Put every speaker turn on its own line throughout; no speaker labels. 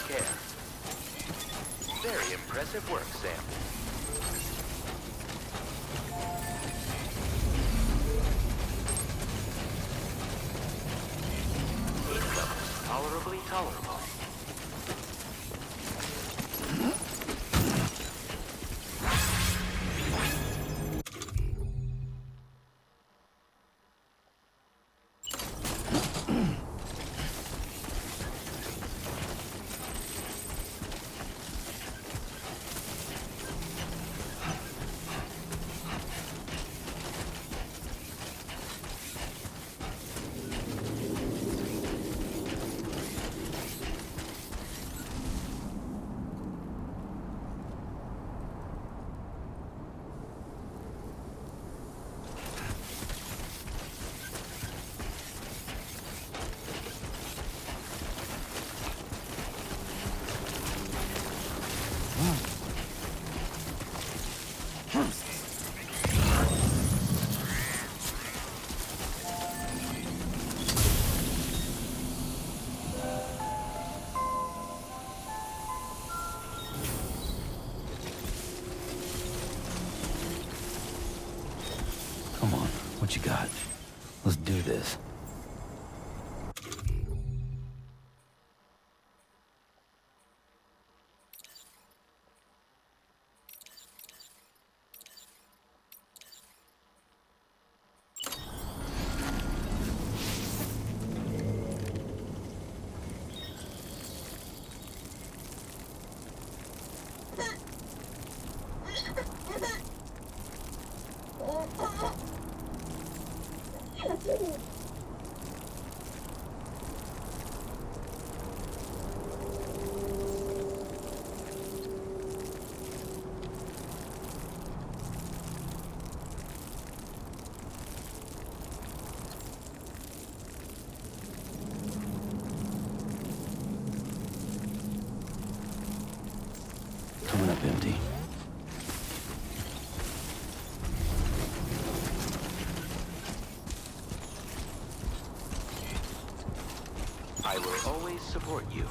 care. Very impressive work, Sam. Income tolerably tolerable.
Come on, what you got? Let's do this. Coming up empty.
I will always support you.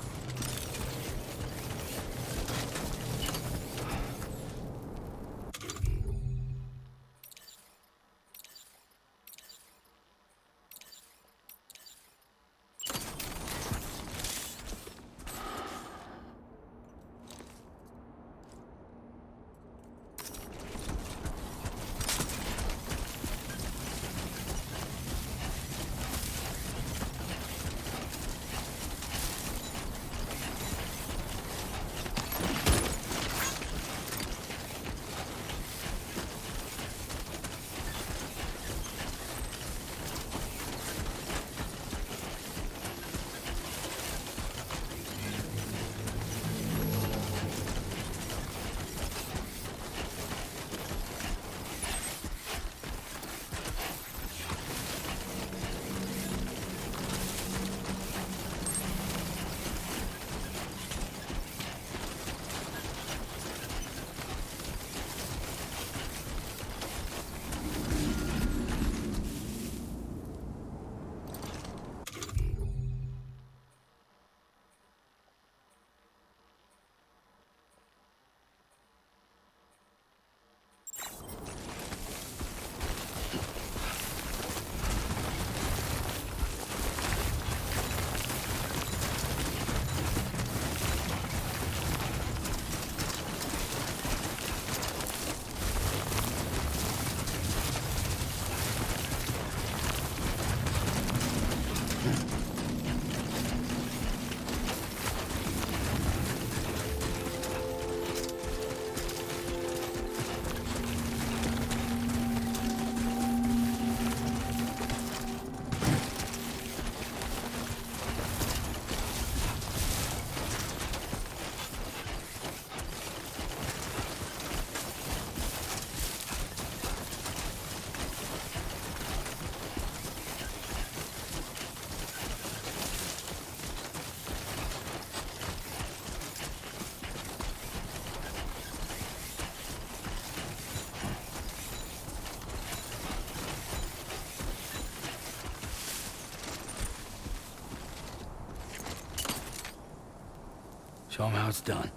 Show him how it's done.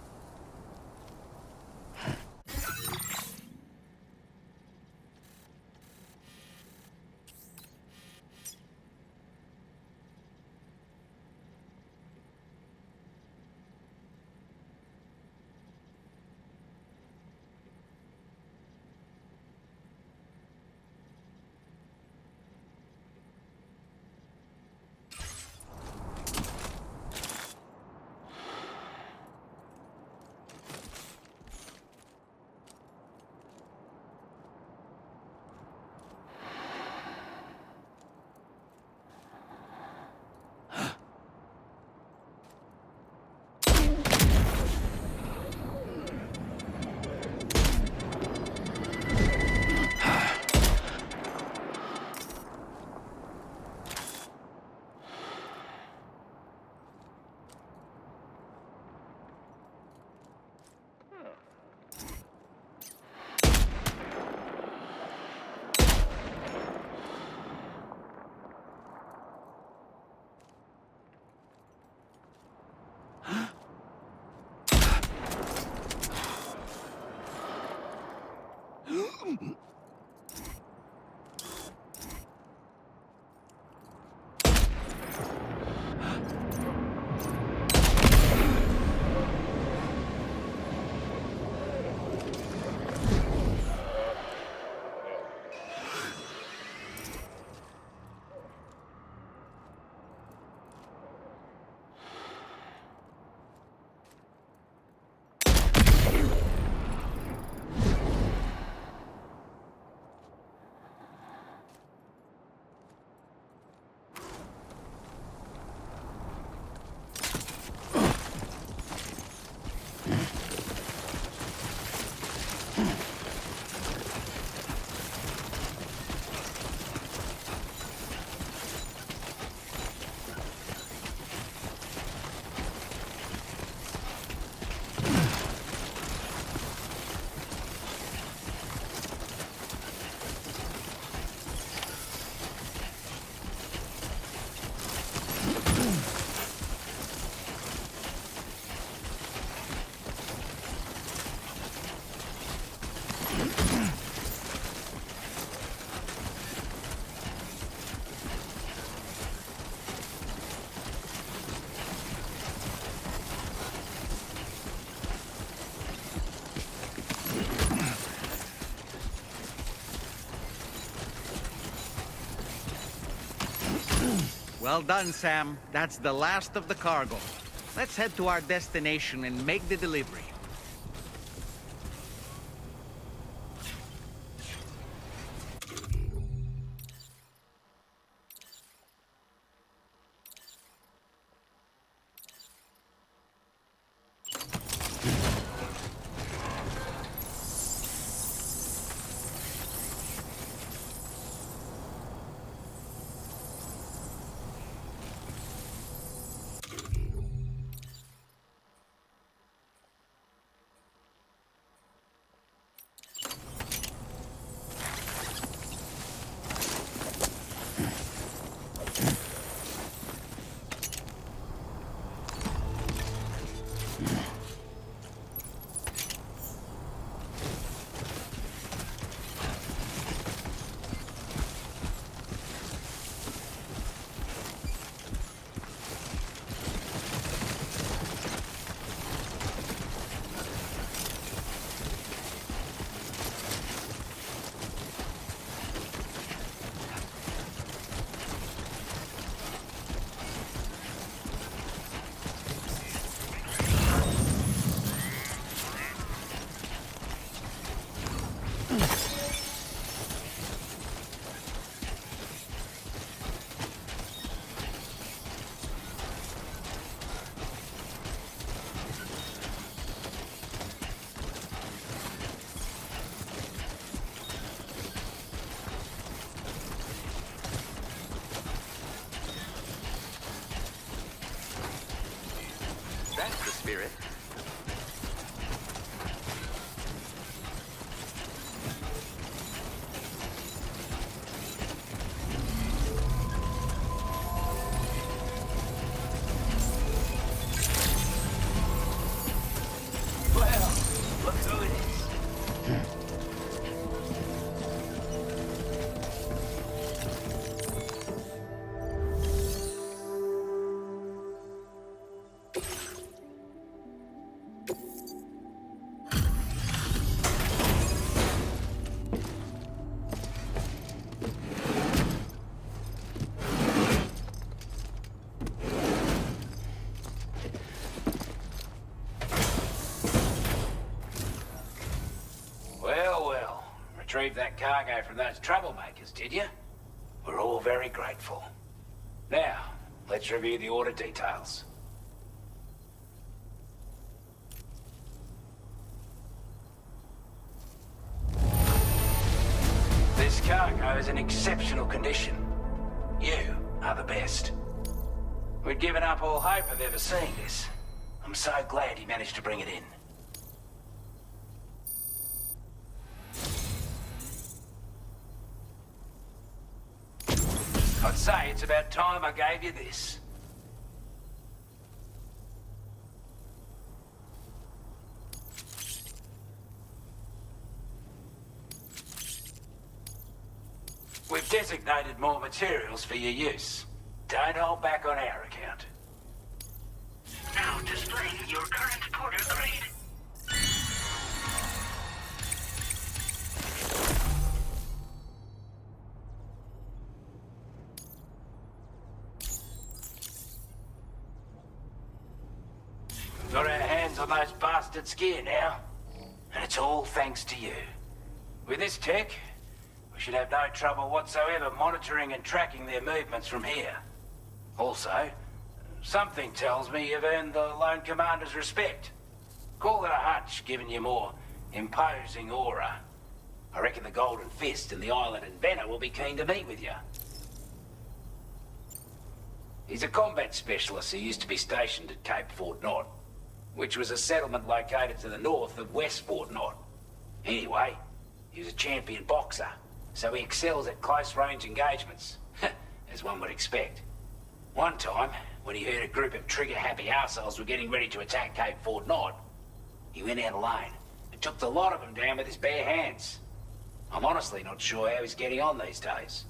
Well done, Sam. That's the last of the cargo. Let's head to our destination and make the delivery.
That's the spirit.
retrieve that cargo from those troublemakers, did you? We're all very grateful. Now, let's review the order details. This cargo is in exceptional condition. You are the best. We'd given up all hope of ever seeing this. I'm so glad he managed to bring it in. I'd say it's about time I gave you this. We've designated more materials for your use. Don't hold back on our account.
Now displaying your current porter grade.
We've got our hands on those bastards' gear now. And it's all thanks to you. With this tech, we should have no trouble whatsoever monitoring and tracking their movements from here. Also, something tells me you've earned the Lone Commander's respect. Call it a hunch, giving you more imposing aura. I reckon the Golden Fist and the Island Inventor will be keen to meet with you. He's a combat specialist who used to be stationed at Cape Fort Knot, which was a settlement located to the north of West Fort Knot. Anyway, he was a champion boxer, so he excels at close-range engagements, as one would expect. One time, when he heard a group of trigger-happy arseholes were getting ready to attack Cape Fort Knot, he went out alone and took the lot of them down with his bare hands. I'm honestly not sure how he's getting on these days.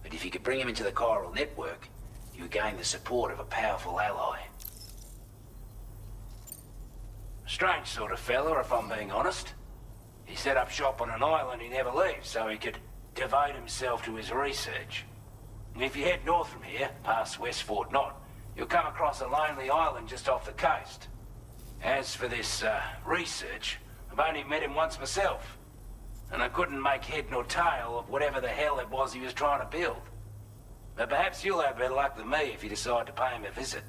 But if you could bring him into the chiral network, you would gain the support of a powerful ally. Strange sort of fella, if I'm being honest. He set up shop on an island he never leaves so he could devote himself to his research. And if you head north from here, past West Fort Knot, you'll come across a lonely island just off the coast. As for this, research, I've only met him once myself. And I couldn't make head nor tail of whatever the hell it was he was trying to build. But perhaps you'll have better luck than me if you decide to pay him a visit.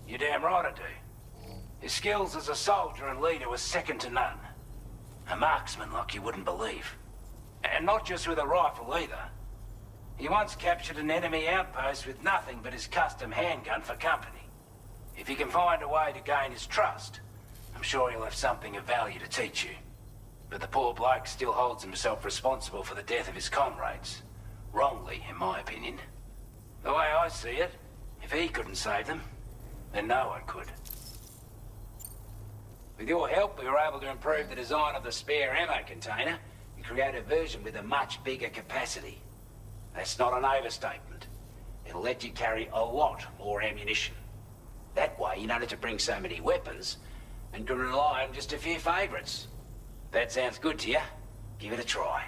You're damn right I do. His skills as a soldier and leader were second to none. A marksman like you wouldn't believe. And not just with a rifle either. He once captured an enemy outpost with nothing but his custom handgun for company. If you can find a way to gain his trust, I'm sure he'll have something of value to teach you. But the poor bloke still holds himself responsible for the death of his comrades. Wrongly, in my opinion. The way I see it, if he couldn't save them, then no one could. With your help, we were able to improve the design of the spare ammo container and create a version with a much bigger capacity. That's not an overstatement. It'll let you carry a lot more ammunition. That way, you don't have to bring so many weapons and can rely on just a few favorites. That sounds good to you? Give it a try.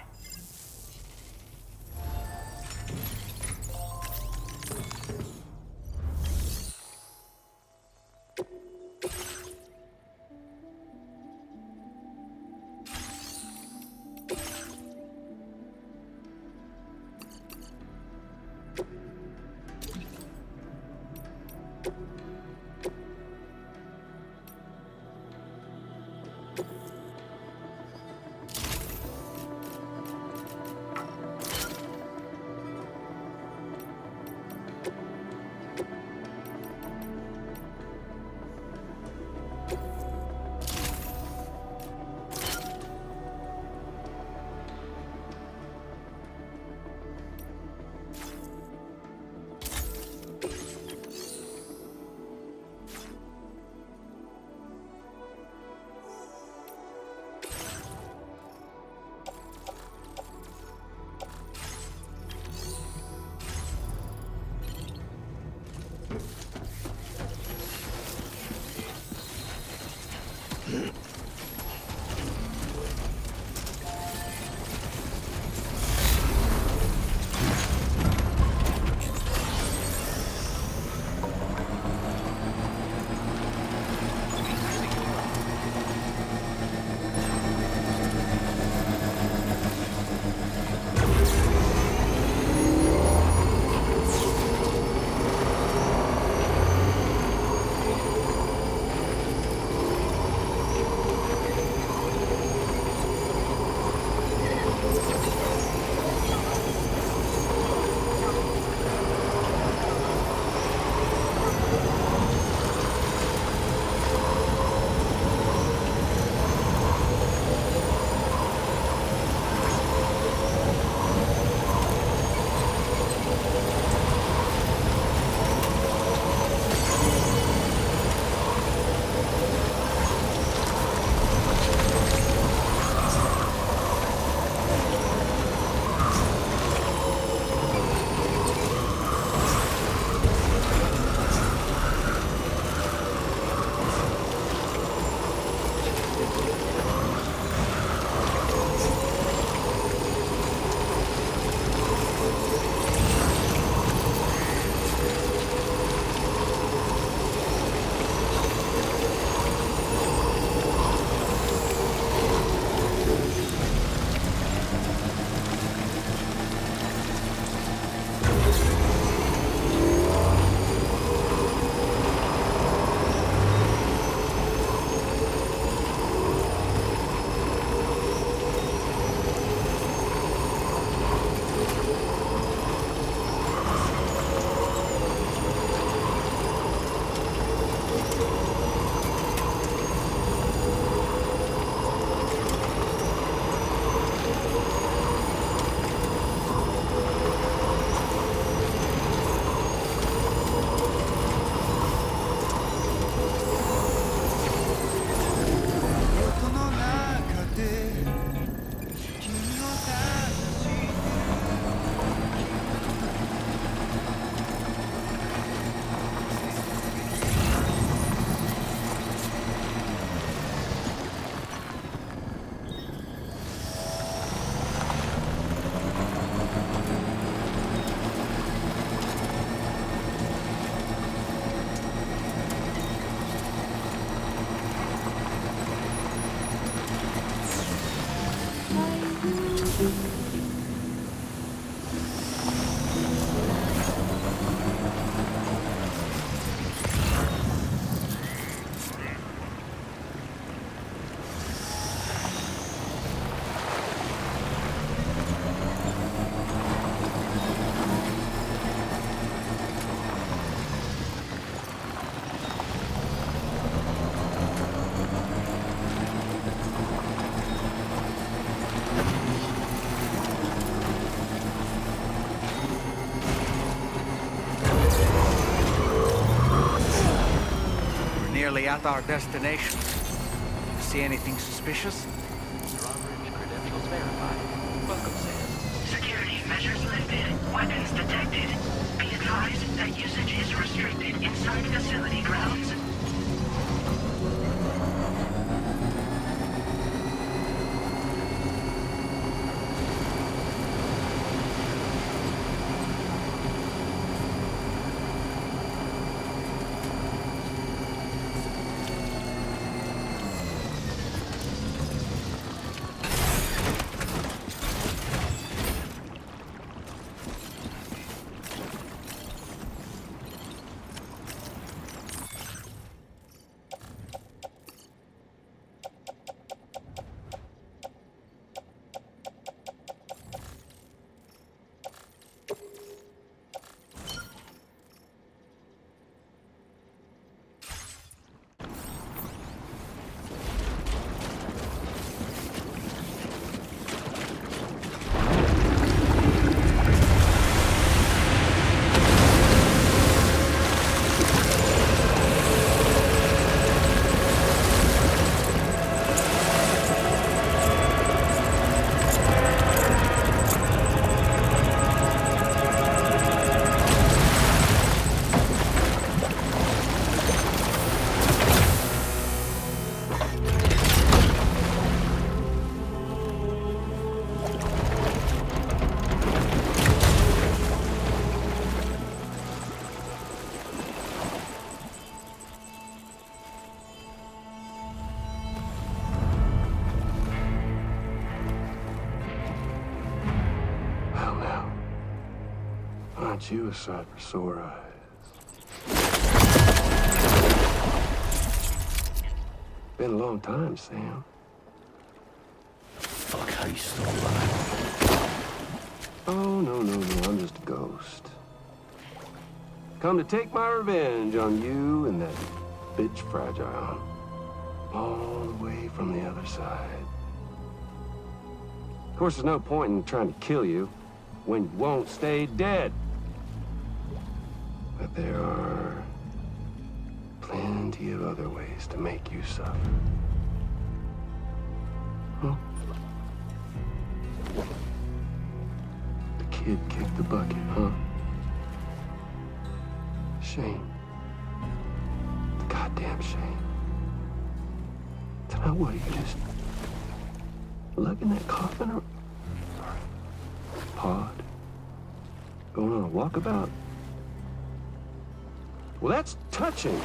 nearly at our destination. See anything suspicious?
Drawbridge credentials verified. Welcome, Sam.
Security measures lifted. Weapons detected. Be advised that usage is restricted inside facility grounds.
Aren't you a sight for sore eyes? Been a long time, Sam.
Fuck, how you still alive?
Oh, no, I'm just a ghost. Come to take my revenge on you and that bitch Fragile. All the way from the other side. Of course, there's no point in trying to kill you when you won't stay dead. But there are plenty of other ways to make you suffer. Huh? The kid kicked the bucket, huh? Shame. The goddamn shame. Tonight, what, you just lugging that coffin or pod? Going on a walkabout? Well, that's touching.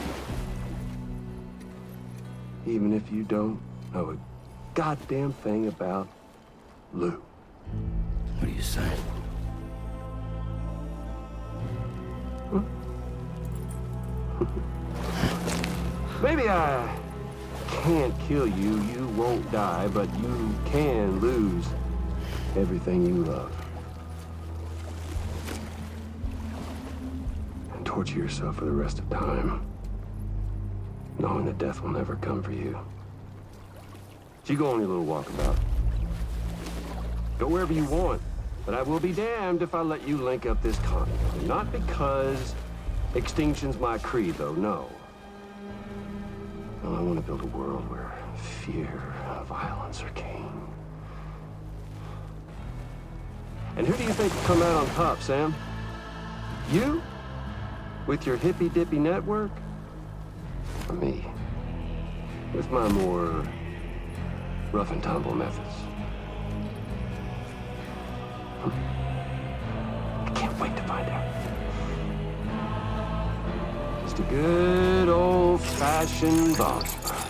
Even if you don't know a goddamn thing about Lou.
What are you saying?
Huh? Maybe I can't kill you, you won't die, but you can lose everything you love. And torture yourself for the rest of time, knowing that death will never come for you. So you go on your little walkabout. Go wherever you want, but I will be damned if I let you link up this continent. Not because extinction's my creed, though, no. Well, I want to build a world where fear and violence are king. And who do you think will come out on top, Sam? You? With your hippy-dippy network? Or me? With my more rough-and-tumble methods? I can't wait to find out. Just a good old-fashioned boss fight.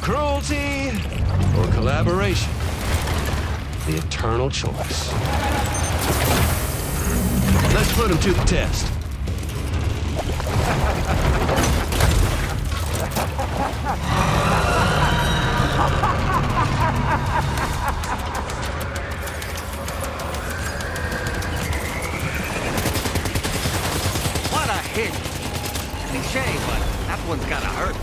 Cruelty or collaboration? The eternal choice. Let's put him to the test.
hit. Cliche, but that one's gotta hurt.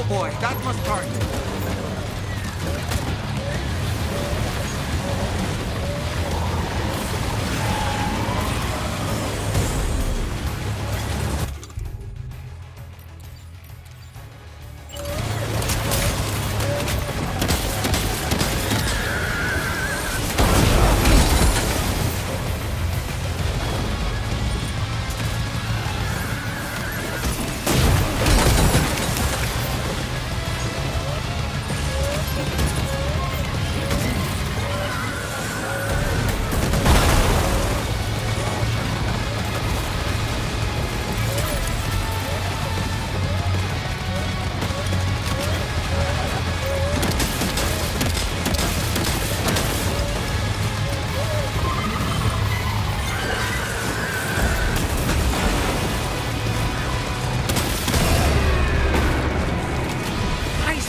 Boy, that must hurt.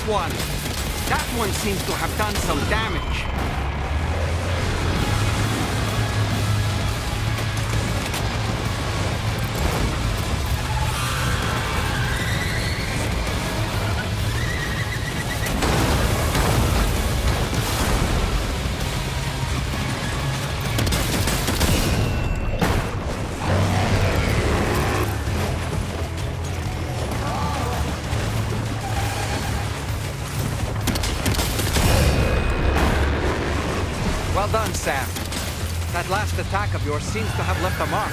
One. That one seems to have done some damage. Well done, Sam. That last attack of yours seems to have left a mark.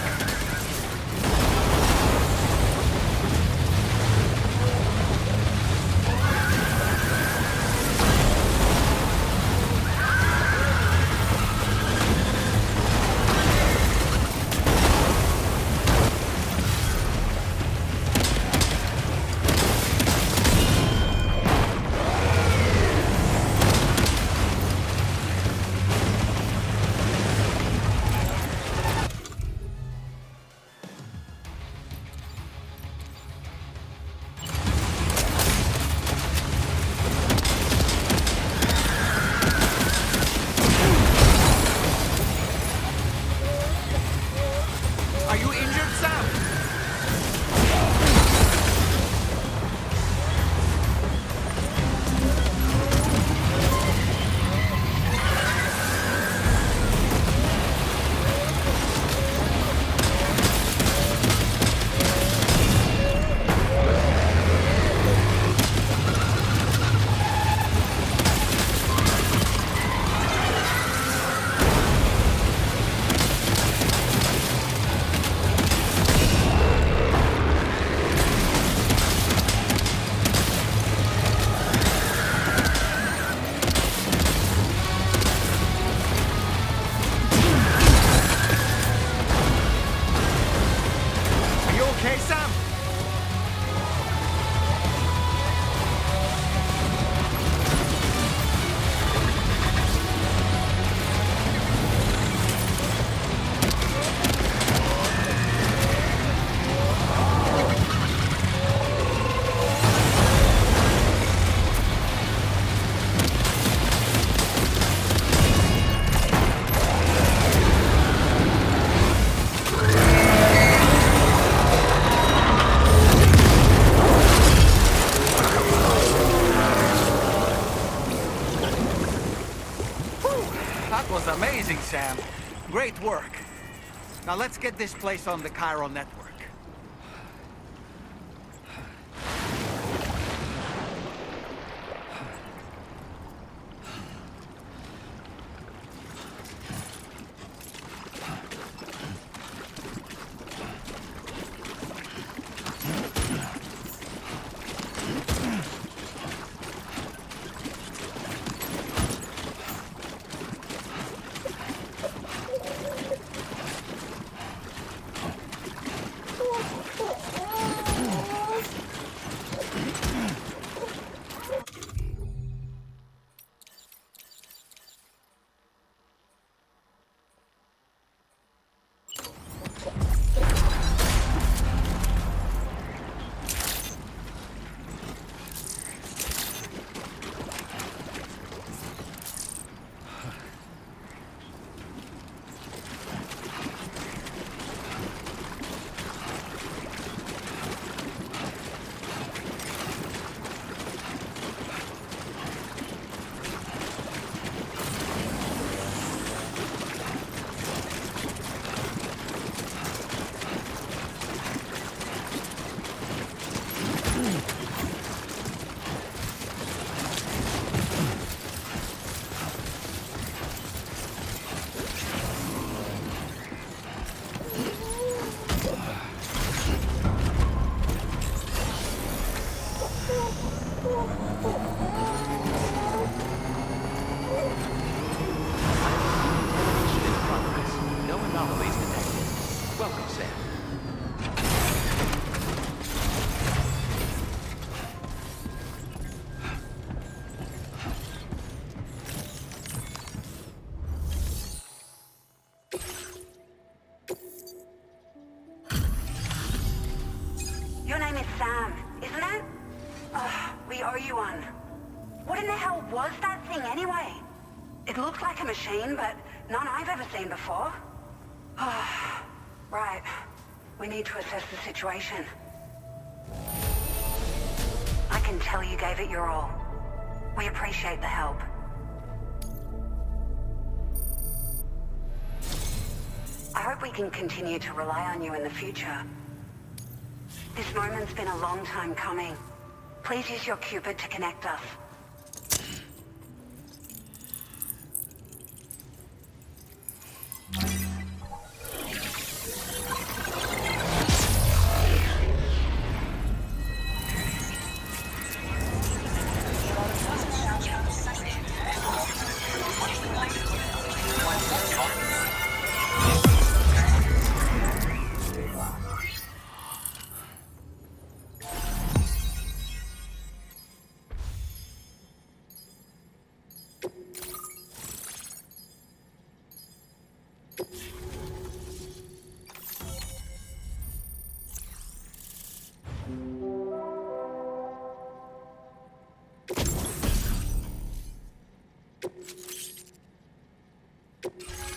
was amazing, Sam. Great work. Now let's get this place on the Chiral network.
No anomalies detected. Welcome, Sam.
Your name is Sam, isn't it? We owe you one. What in the hell was that thing anyway? It looked like a machine, but none I've ever seen before. Right. We need to assess the situation. I can tell you gave it your all. We appreciate the help. I hope we can continue to rely on you in the future. This moment's been a long time coming. Please use your Cupid to connect us.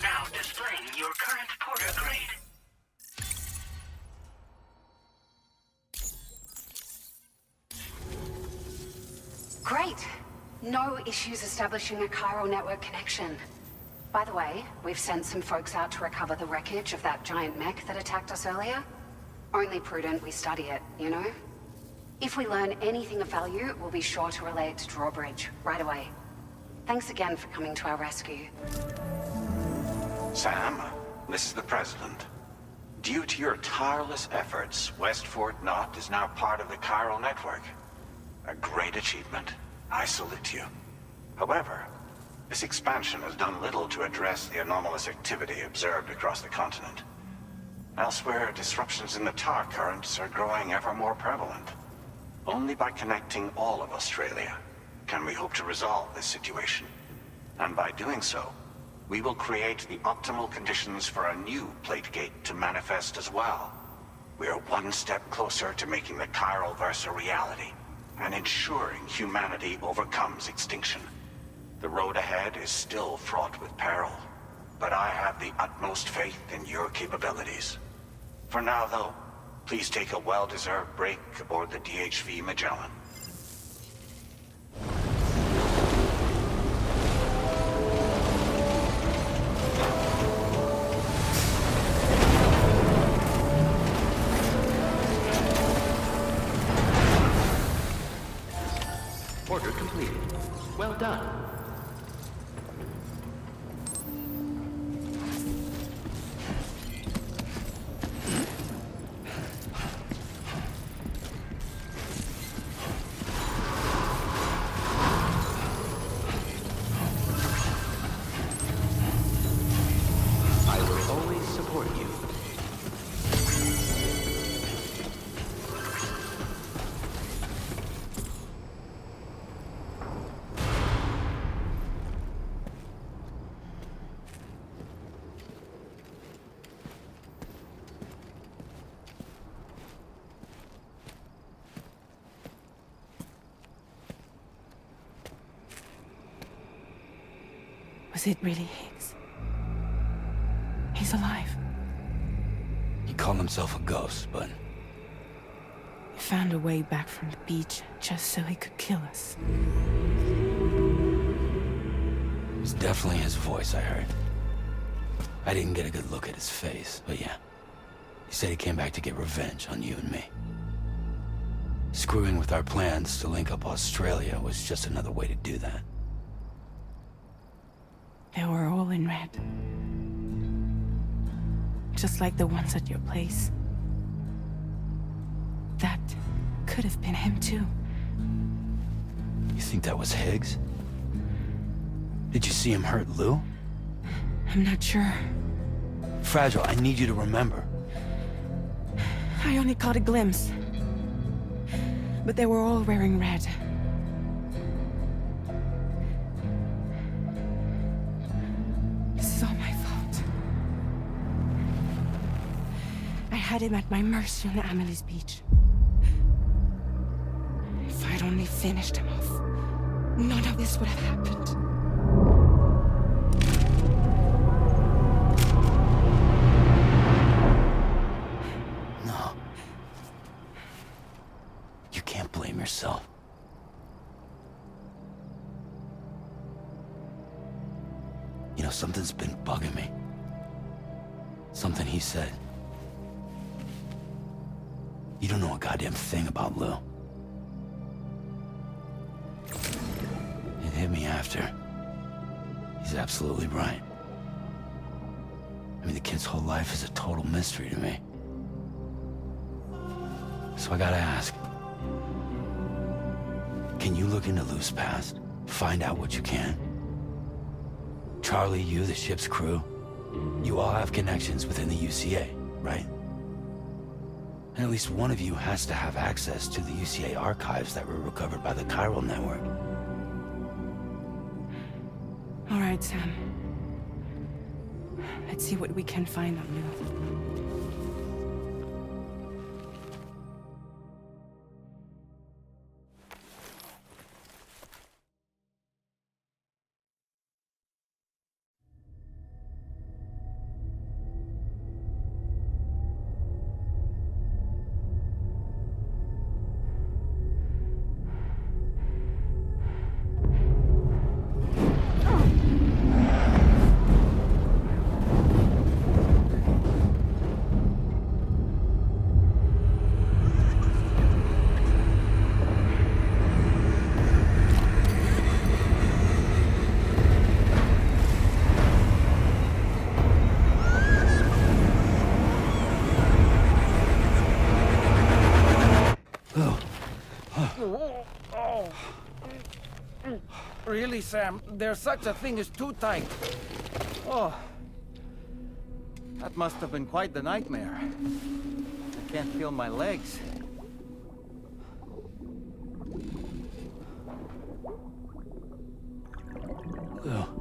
Now displaying your current porter grade.
Great. No issues establishing a chiral network connection. By the way, we've sent some folks out to recover the wreckage of that giant mech that attacked us earlier. Only prudent we study it, you know? If we learn anything of value, we'll be sure to relay it to Drawbridge right away. Thanks again for coming to our rescue.
Sam, this is the President. Due to your tireless efforts, West Fort Knot is now part of the Chiral Network. A great achievement. I salute you. However, this expansion has done little to address the anomalous activity observed across the continent. Elsewhere, disruptions in the tar currents are growing ever more prevalent. Only by connecting all of Australia can we hope to resolve this situation. And by doing so, we will create the optimal conditions for a new Plategate to manifest as well. We are one step closer to making the Chiral Verse a reality, and ensuring humanity overcomes extinction. The road ahead is still fraught with peril, but I have the utmost faith in your capabilities. For now, though, please take a well-deserved break aboard the DHV Magellan.
Job done. I will always support you.
Was it really Higgs? He's alive.
He called himself a ghost, but
He found a way back from the beach just so he could kill us.
it was definitely his voice I heard. I didn't get a good look at his face, but yeah. He said he came back to get revenge on you and me. Screwing with our plans to link up Australia was just another way to do that.
They were all in red. Just like the ones at your place. That could have been him too.
You think that was Higgs? Did you see him hurt Lou?
I'm not sure.
Fragile, I need you to remember.
I only caught a glimpse. But they were all wearing red. This is all my fault. I had him at my mercy on Amelie's beach. If I'd only finished him off, none of this would have happened.
No. You can't blame yourself. You know, something's been bugging me. Something he said. You don't know a goddamn thing about Lou. It hit me after. He's absolutely right. I mean, the kid's whole life is a total mystery to me. So I gotta ask. Can you look into Lou's past? Find out what you can? Charlie, you, the ship's crew, you all have connections within the UCA, right? And at least one of you has to have access to the UCA archives that were recovered by the Chiral Network.
All right, Sam. Let's see what we can find on Lou.
Really, Sam? There's such a thing as too tight. Oh. That must have been quite the nightmare. I can't feel my legs.
Lou.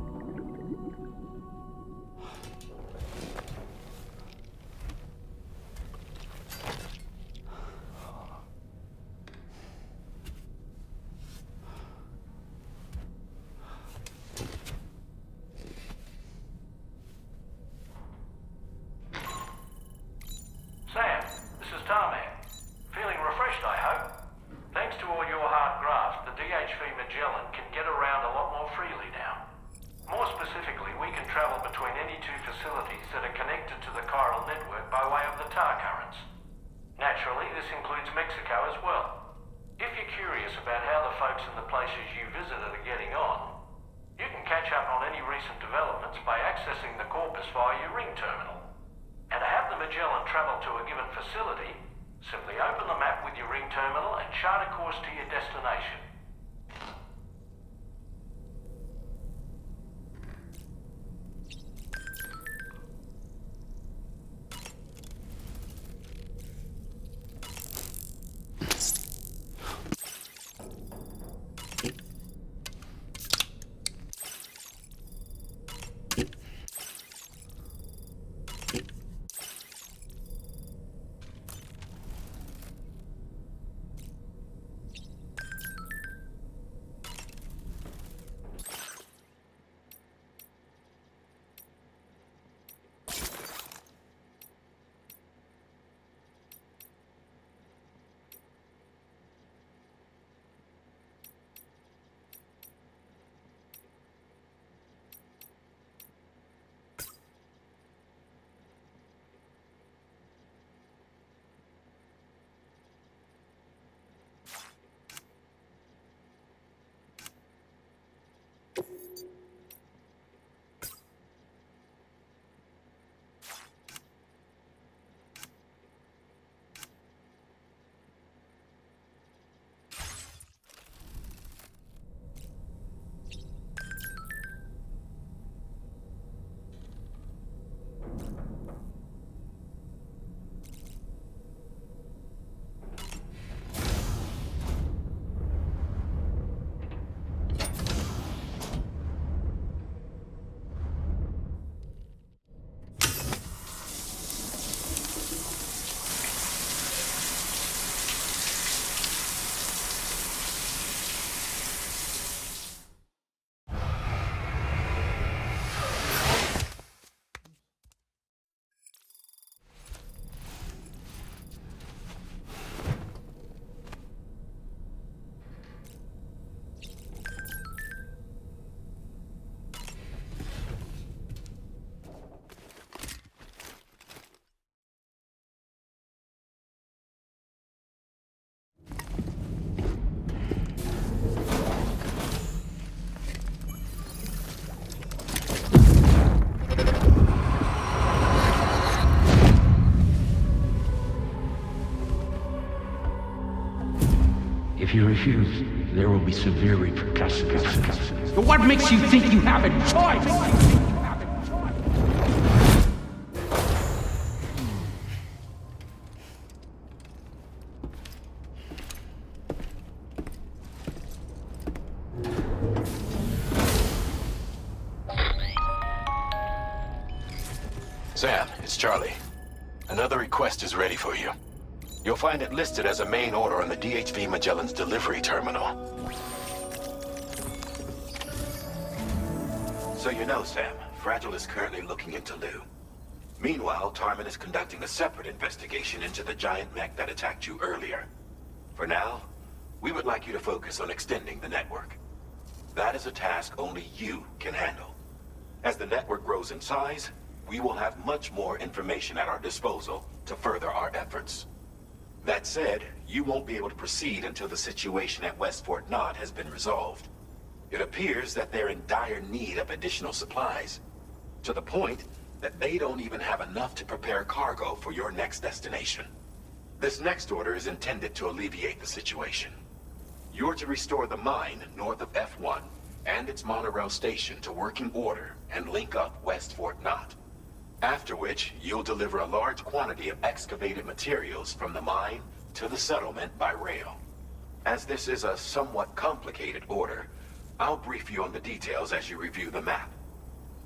via your ring terminal. And to have the Magellan travel to a given facility, simply open the map with your ring terminal and chart a course to your destination.
If you refuse, there will be severe repercussions. But what makes you think you have a choice?
Sam, it's Charlie. Another request is ready for you. You'll find it listed as a main order on the DHV Magellan's delivery terminal. So you know, Sam, Fragile is currently looking into Lou. Meanwhile, Tarman is conducting a separate investigation into the giant mech that attacked you earlier. For now, we would like you to focus on extending the network. That is a task only you can handle. As the network grows in size, we will have much more information at our disposal to further our efforts. That said, you won't be able to proceed until the situation at West Fort Knott has been resolved. It appears that they're in dire need of additional supplies, to the point that they don't even have enough to prepare cargo for your next destination. This next order is intended to alleviate the situation. You're to restore the mine north of F1 and its monorail station to working order and link up West Fort Knott. After which, you'll deliver a large quantity of excavated materials from the mine to the settlement by rail. As this is a somewhat complicated order, I'll brief you on the details as you review the map.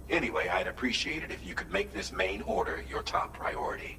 Anyway, I'd appreciate it if you could make this main order your top priority.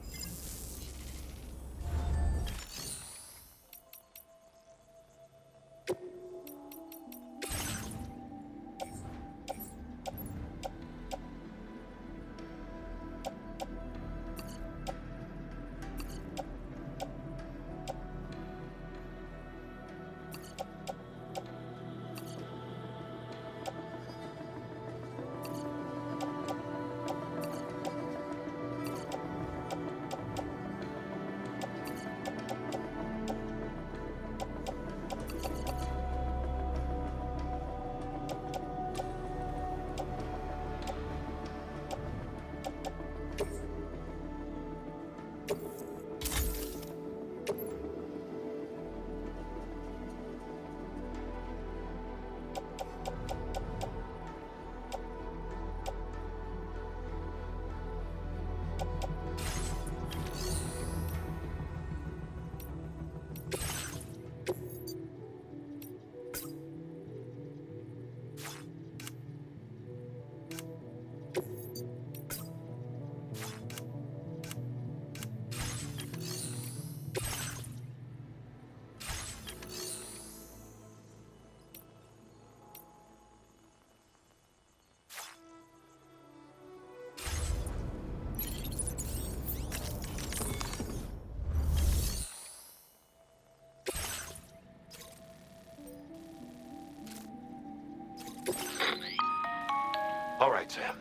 Sam.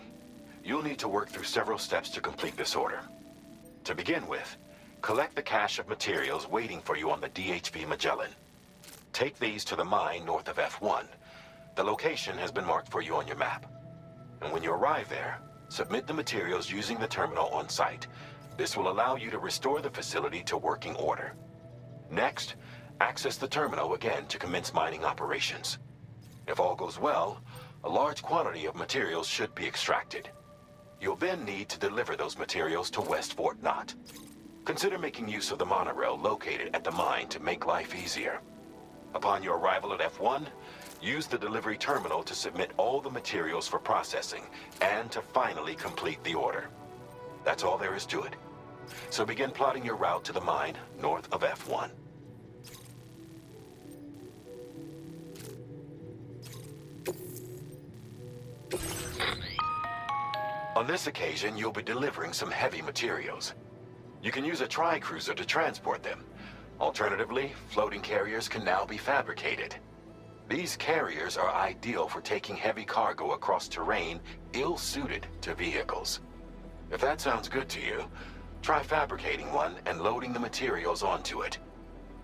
You'll need to work through several steps to complete this order. To begin with, collect the cache of materials waiting for you on the DHP Magellan. Take these to the mine north of F1. The location has been marked for you on your map. And when you arrive there, submit the materials using the terminal on site. This will allow you to restore the facility to working order. Next, access the terminal again to commence mining operations. If all goes well, a large quantity of materials should be extracted. You'll then need to deliver those materials to West Fort Knott. Consider making use of the monorail located at the mine to make life easier. Upon your arrival at F1, use the delivery terminal to submit all the materials for processing and to finally complete the order. That's all there is to it. So begin plotting your route to the mine north of F1. On this occasion, you'll be delivering some heavy materials. You can use a tri-cruiser to transport them. Alternatively, floating carriers can now be fabricated. These carriers are ideal for taking heavy cargo across terrain ill-suited to vehicles. If that sounds good to you, try fabricating one and loading the materials onto it.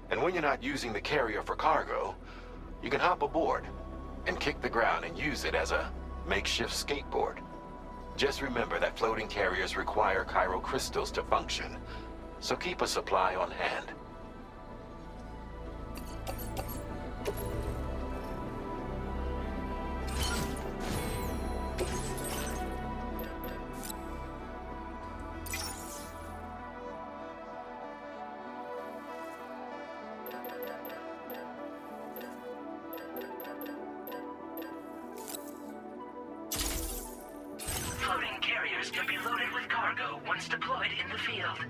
And when you're not using the carrier for cargo, you can hop aboard and kick the ground and use it as a makeshift skateboard. Just remember that floating carriers require chiral crystals to function, so keep a supply on hand.
Floating carriers can be loaded with cargo once deployed in the field.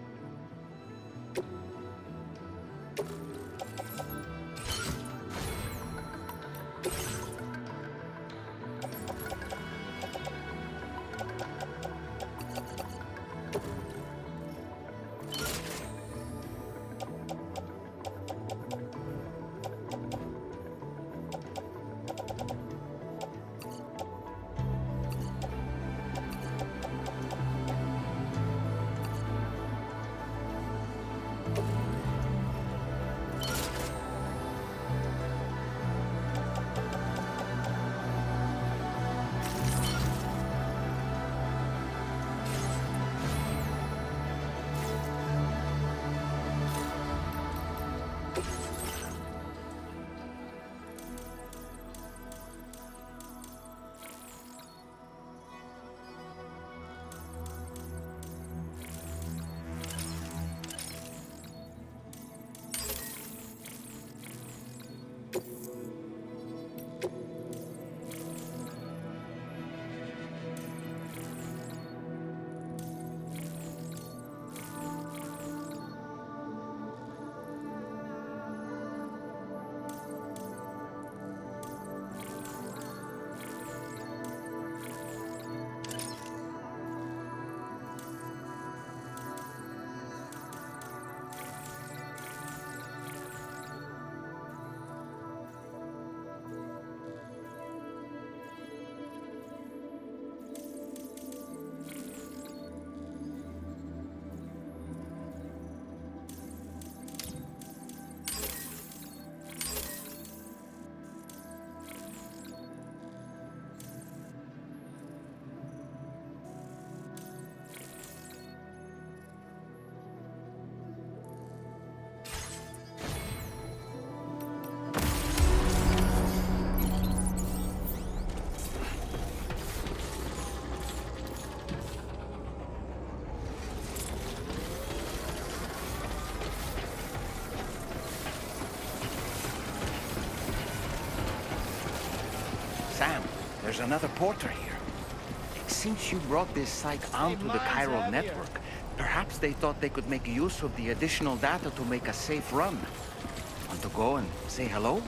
Sam, there's another porter here. Since you brought this site onto the chiral network, perhaps they thought they could make use of the additional data to make a safe run. Want to go and say hello?